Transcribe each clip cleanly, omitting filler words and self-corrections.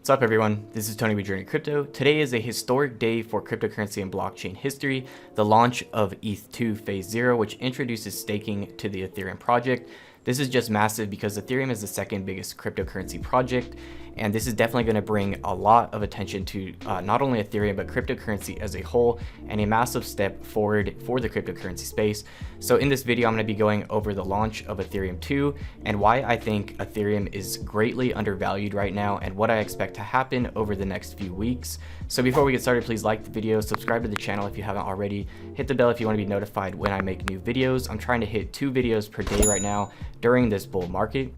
What's up everyone, this is Tony with JRNYcrypto. Today is a historic day for cryptocurrency and blockchain history, the launch of ETH2 Phase 0, which introduces staking to the Ethereum project. This is just massive because Ethereum is the second biggest cryptocurrency project, and this is definitely going to bring a lot of attention to not only Ethereum but cryptocurrency as a whole, and a massive step forward for the cryptocurrency space. So in this video I'm going to be going over the launch of Ethereum 2 and why I think Ethereum is greatly undervalued right now and what I expect to happen over the next few weeks. So before we get started, please like the video, subscribe to the channel if you haven't already, hit the bell if you want to be notified when I make new videos. I'm trying to hit 2 videos per day right now during this bull market.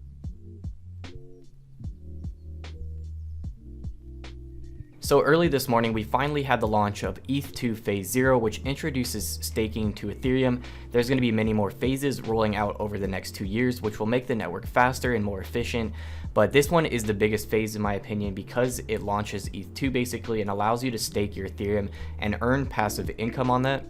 So early this morning, we finally had the launch of ETH2 Phase 0, which introduces staking to Ethereum. There's going to be many more phases rolling out over the next 2 years, which will make the network faster and more efficient. But this one is the biggest phase in my opinion because it launches ETH2 basically and allows you to stake your Ethereum and earn passive income on that.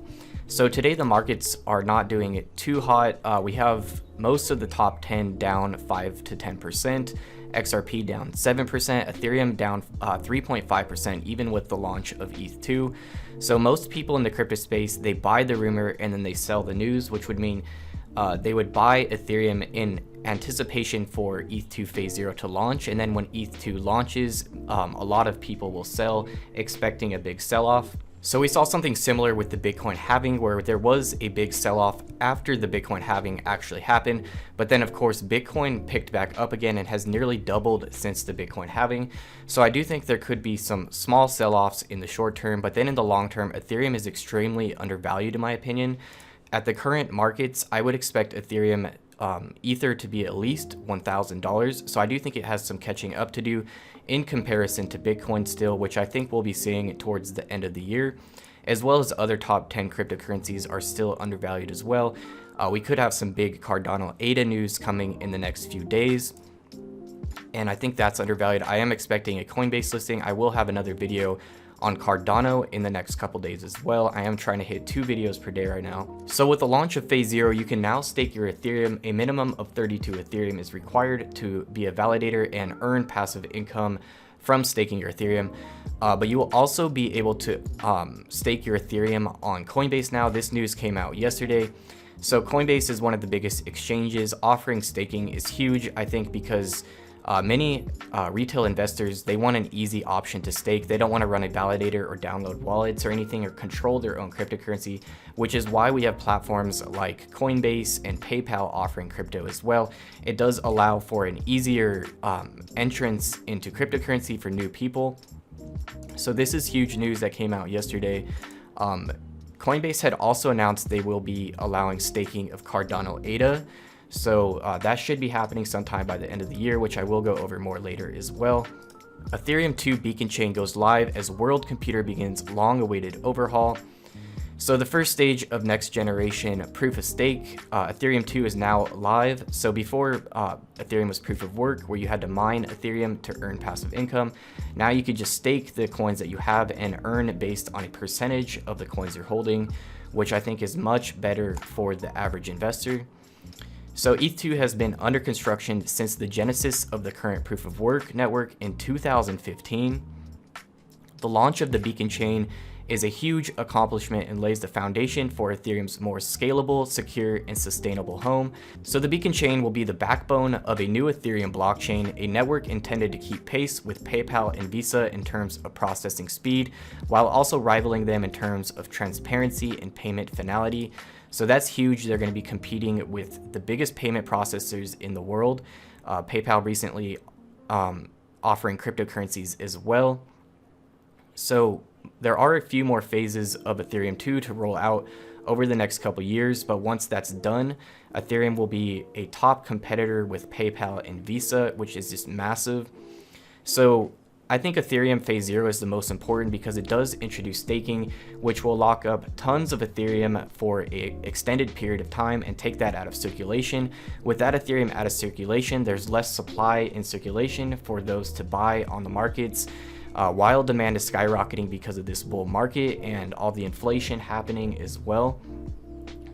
So today the markets are not doing it too hot. We have most of the top 10 down 5 to 10%. XRP down 7%, Ethereum down 3.5% even with the launch of ETH2. So most people in the crypto space, they buy the rumor and then they sell the news, which would mean they would buy Ethereum in anticipation for ETH2 Phase 0 to launch, and then when ETH2 launches, a lot of people will sell expecting a big sell-off. So we saw something similar with the Bitcoin halving where there was a big sell-off after the Bitcoin halving actually happened, but then of course Bitcoin picked back up again and has nearly doubled since the Bitcoin halving. So I do think there could be some small sell-offs in the short term, but then in the long term, Ethereum is extremely undervalued in my opinion. At the current markets, I would expect Ethereum Ether to be at least $1,000. So I do think it has some catching up to do in comparison to Bitcoin still, which I think we'll be seeing towards the end of the year, as well as other top 10 cryptocurrencies are still undervalued as well. We could have some big Cardano ADA news coming in the next few days, and I think that's undervalued. I am expecting a Coinbase listing. I will have another video on Cardano in the next couple days as well. I am trying to hit 2 videos per day right now. So with the launch of Phase 0, you can now stake your Ethereum. A minimum of 32 Ethereum is required to be a validator and earn passive income from staking your Ethereum. But you will also be able to stake your Ethereum on Coinbase now. This news came out yesterday. So Coinbase is one of the biggest exchanges. Offering staking is huge, I think, because many retail investors, they want an easy option to stake. They don't want to run a validator or download wallets or anything or control their own cryptocurrency, which is why we have platforms like Coinbase and PayPal offering crypto as well. It does allow for an easier entrance into cryptocurrency for new people. So this is huge news that came out yesterday. Coinbase had also announced they will be allowing staking of Cardano ADA. So that should be happening sometime by the end of the year, which I will go over more later as well. Ethereum 2 Beacon Chain goes live as World Computer begins long-awaited overhaul. So the first stage of next generation proof of stake, Ethereum 2 is now live. So before Ethereum was proof of work, where you had to mine Ethereum to earn passive income. Now you could just stake the coins that you have and earn based on a percentage of the coins you're holding, which I think is much better for the average investor. So ETH2 has been under construction since the genesis of the current proof of work network in 2015. The launch of the Beacon Chain is a huge accomplishment and lays the foundation for Ethereum's more scalable, secure, and sustainable home. So the Beacon Chain will be the backbone of a new Ethereum blockchain, a network intended to keep pace with PayPal and Visa in terms of processing speed, while also rivaling them in terms of transparency and payment finality. So that's huge. They're going to be competing with the biggest payment processors in the world. PayPal recently offering cryptocurrencies as well. So there are a few more phases of Ethereum 2 to roll out over the next couple years, but once that's done, Ethereum will be a top competitor with PayPal and Visa, which is just massive. So I think Ethereum Phase 0 is the most important because it does introduce staking, which will lock up tons of Ethereum for an extended period of time and take that out of circulation. With that Ethereum out of circulation, there's less supply in circulation for those to buy on the markets. While demand is skyrocketing because of this bull market and all the inflation happening as well.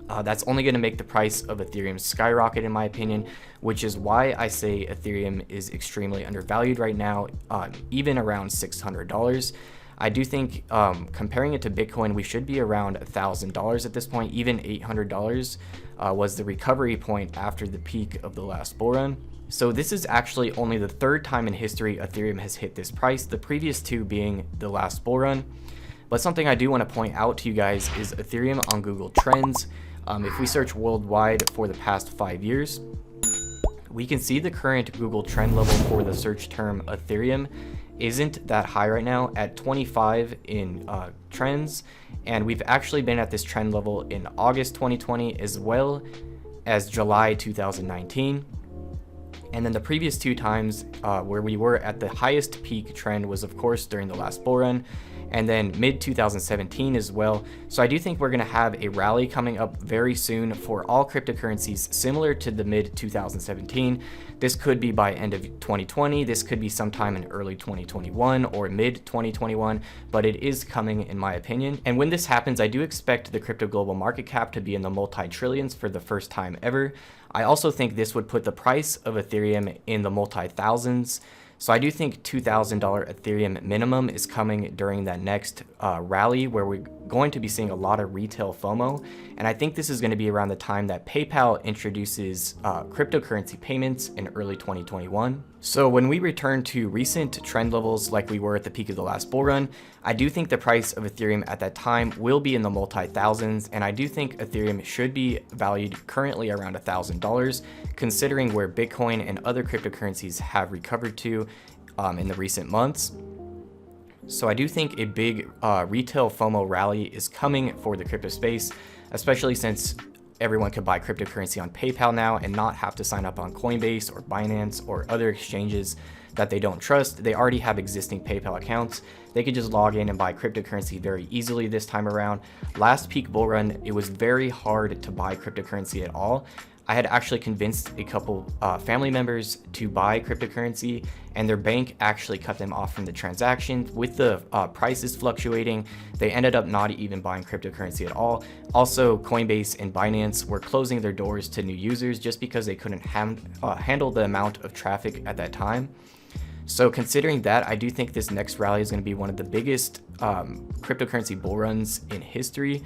That's only going to make the price of Ethereum skyrocket, in my opinion, which is why I say Ethereum is extremely undervalued right now, even around $600. I do think comparing it to Bitcoin, we should be around $1,000 at this point. Even $800 was the recovery point after the peak of the last bull run. So this is actually only the third time in history Ethereum has hit this price, the previous two being the last bull run. But something I do want to point out to you guys is Ethereum on Google Trends. If we search worldwide for the past 5 years, we can see the current Google trend level for the search term Ethereum isn't that high right now at 25 in trends, and we've actually been at this trend level in August 2020 as well as July 2019. And then the previous two times where we were at the highest peak trend was of course during the last bull run, and then mid 2017 as well. So I do think we're going to have a rally coming up very soon for all cryptocurrencies similar to the mid 2017. This could be by end of 2020, this could be sometime in early 2021 or mid 2021, but it is coming in my opinion. And when this happens, I do expect the crypto global market cap to be in the multi-trillions for the first time ever. I also think this would put the price of Ethereum in the multi-thousands. So I do think $2,000 Ethereum minimum is coming during that next rally where we're going to be seeing a lot of retail FOMO. And I think this is going to be around the time that PayPal introduces cryptocurrency payments in early 2021. So when we return to recent trend levels like we were at the peak of the last bull run, I do think the price of Ethereum at that time will be in the multi-thousands, and I do think Ethereum should be valued currently around $1,000, considering where Bitcoin and other cryptocurrencies have recovered to in the recent months. So I do think a big retail FOMO rally is coming for the crypto space, especially since everyone could buy cryptocurrency on PayPal now and not have to sign up on Coinbase or Binance or other exchanges that they don't trust. They already have existing PayPal accounts. They could just log in and buy cryptocurrency very easily this time around. Last peak bull run, it was very hard to buy cryptocurrency at all. I had actually convinced a couple family members to buy cryptocurrency, and their bank actually cut them off from the transaction. With the prices fluctuating, they ended up not even buying cryptocurrency at all. Also, Coinbase and Binance were closing their doors to new users just because they couldn't handle the amount of traffic at that time. So considering that, I do think this next rally is going to be one of the biggest cryptocurrency bull runs in history.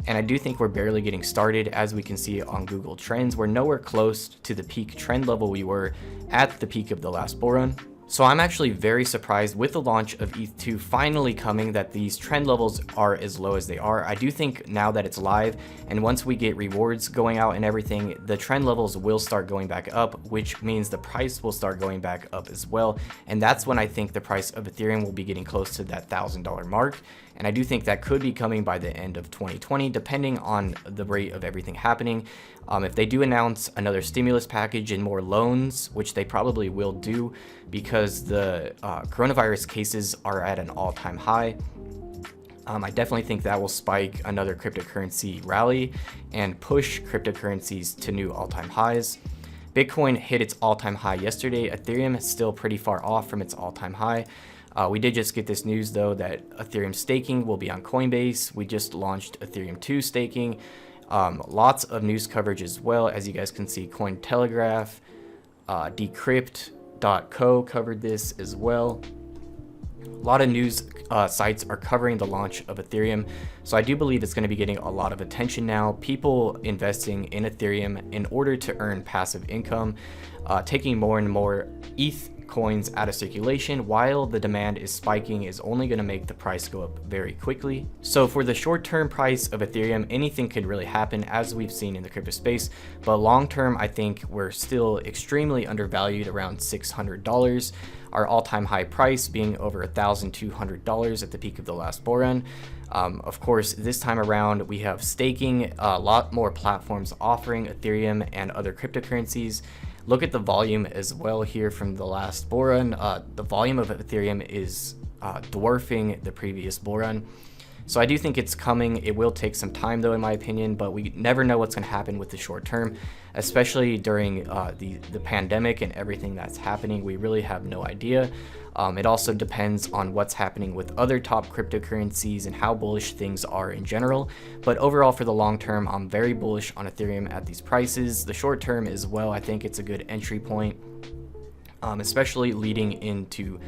And I do think we're barely getting started. As we can see on Google Trends, we're nowhere close to the peak trend level we were at the peak of the last bull run. So I'm actually very surprised with the launch of ETH2 finally coming that these trend levels are as low as they are. I do think now that it's live and once we get rewards going out and everything, the trend levels will start going back up, which means the price will start going back up as well. And that's when I think the price of Ethereum will be getting close to that $1,000 mark. And I do think that could be coming by the end of 2020, depending on the rate of everything happening. If they do announce another stimulus package and more loans, which they probably will do because the coronavirus cases are at an all-time high, I definitely think that will spike another cryptocurrency rally and push cryptocurrencies to new all-time highs. Bitcoin hit its all-time high yesterday. Ethereum is still pretty far off from its all-time high. We did just get this news though that Ethereum Staking will be on Coinbase. We just launched Ethereum 2 Staking. Lots of news coverage as well. As you guys can see, Cointelegraph, Decrypt.co covered this as well. A lot of news sites are covering the launch of Ethereum. So I do believe it's going to be getting a lot of attention now. People investing in Ethereum in order to earn passive income, taking more and more ETH coins out of circulation while the demand is spiking is only going to make the price go up very quickly. So for the short-term price of Ethereum, anything could really happen as we've seen in the crypto space, but long-term I think we're still extremely undervalued around $600, our all-time high price being over $1,200 at the peak of the last bull run. Of course, this time around we have staking, a lot more platforms offering Ethereum and other cryptocurrencies. Look at the volume as well here from the last bull run. The volume of Ethereum is dwarfing the previous bull run. So I do think it's coming. It will take some time though, in my opinion, but we never know what's going to happen with the short term, especially during the pandemic and everything that's happening. We really have no idea. It also depends on what's happening with other top cryptocurrencies and how bullish things are in general. But overall, for the long term, I'm very bullish on Ethereum at these prices. The short term as well, I think it's a good entry point, especially leading into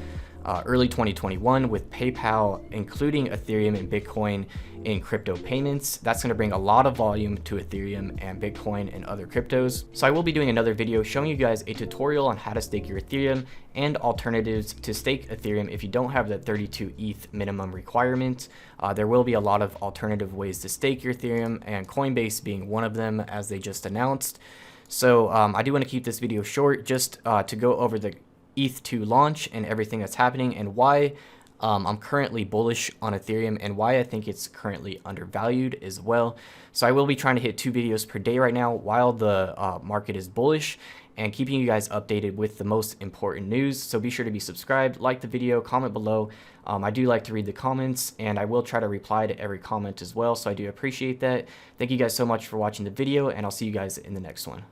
early 2021 with PayPal including Ethereum and Bitcoin in crypto payments. That's going to bring a lot of volume to Ethereum and Bitcoin and other cryptos. So I will be doing another video showing you guys a tutorial on how to stake your Ethereum and alternatives to stake Ethereum if you don't have the 32 ETH minimum requirement. There will be a lot of alternative ways to stake your Ethereum, and Coinbase being one of them, as they just announced. So I do want to keep this video short just to go over the ETH2 launch and everything that's happening, and why I'm currently bullish on Ethereum and why I think it's currently undervalued as well. So I will be trying to hit 2 videos per day right now while the market is bullish, and keeping you guys updated with the most important news. So be sure to be subscribed, like the video, comment below. I do like to read the comments, and I will try to reply to every comment as well, so I do appreciate that. Thank you guys so much for watching the video, and I'll see you guys in the next one.